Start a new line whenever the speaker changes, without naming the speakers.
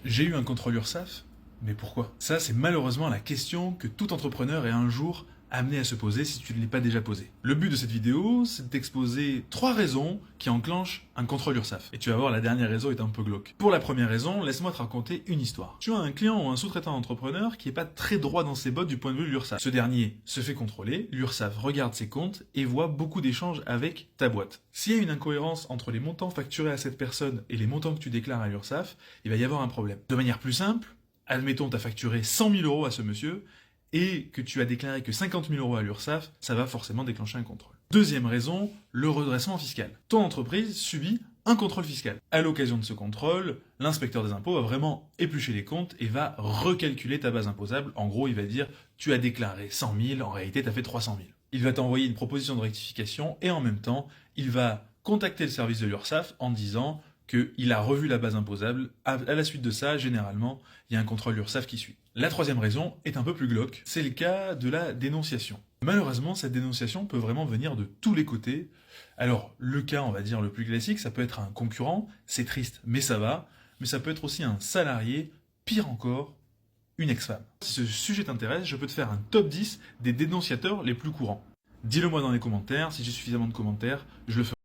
J'ai eu un contrôle URSSAF, mais pourquoi? Ça, c'est malheureusement la question que tout entrepreneur est un jour amené à se poser si tu ne l'es pas déjà posé. Le but de cette vidéo, c'est de t'exposer 3 raisons qui enclenchent un contrôle URSSAF. Et tu vas voir, la dernière raison est un peu glauque. Pour la première raison, laisse-moi te raconter une histoire. Tu as un client ou un sous-traitant entrepreneur qui n'est pas très droit dans ses bottes du point de vue de l'URSSAF. Ce dernier se fait contrôler, l'URSSAF regarde ses comptes et voit beaucoup d'échanges avec ta boîte. S'il y a une incohérence entre les montants facturés à cette personne et les montants que tu déclares à l'URSSAF, il va y avoir un problème. De manière plus simple, admettons tu as facturé 100 000 euros à ce monsieur, et que tu as déclaré que 50 000 euros à l'URSSAF, ça va forcément déclencher un contrôle. Deuxième raison, le redressement fiscal. Ton entreprise subit un contrôle fiscal. À l'occasion de ce contrôle, l'inspecteur des impôts va vraiment éplucher les comptes et va recalculer ta base imposable. En gros, il va dire, tu as déclaré 100 000, en réalité, tu as fait 300 000. Il va t'envoyer une proposition de rectification et en même temps, il va contacter le service de l'URSSAF en disant qu'il a revu la base imposable. À la suite de ça, généralement, il y a un contrôle URSSAF qui suit. La troisième raison est un peu plus glauque, c'est le cas de la dénonciation. Malheureusement, cette dénonciation peut vraiment venir de tous les côtés. Alors, le cas, on va dire, le plus classique, ça peut être un concurrent, c'est triste, mais ça va, mais ça peut être aussi un salarié, pire encore, une ex-femme. Si ce sujet t'intéresse, je peux te faire un top 10 des dénonciateurs les plus courants. Dis-le moi dans les commentaires, si j'ai suffisamment de commentaires, je le ferai.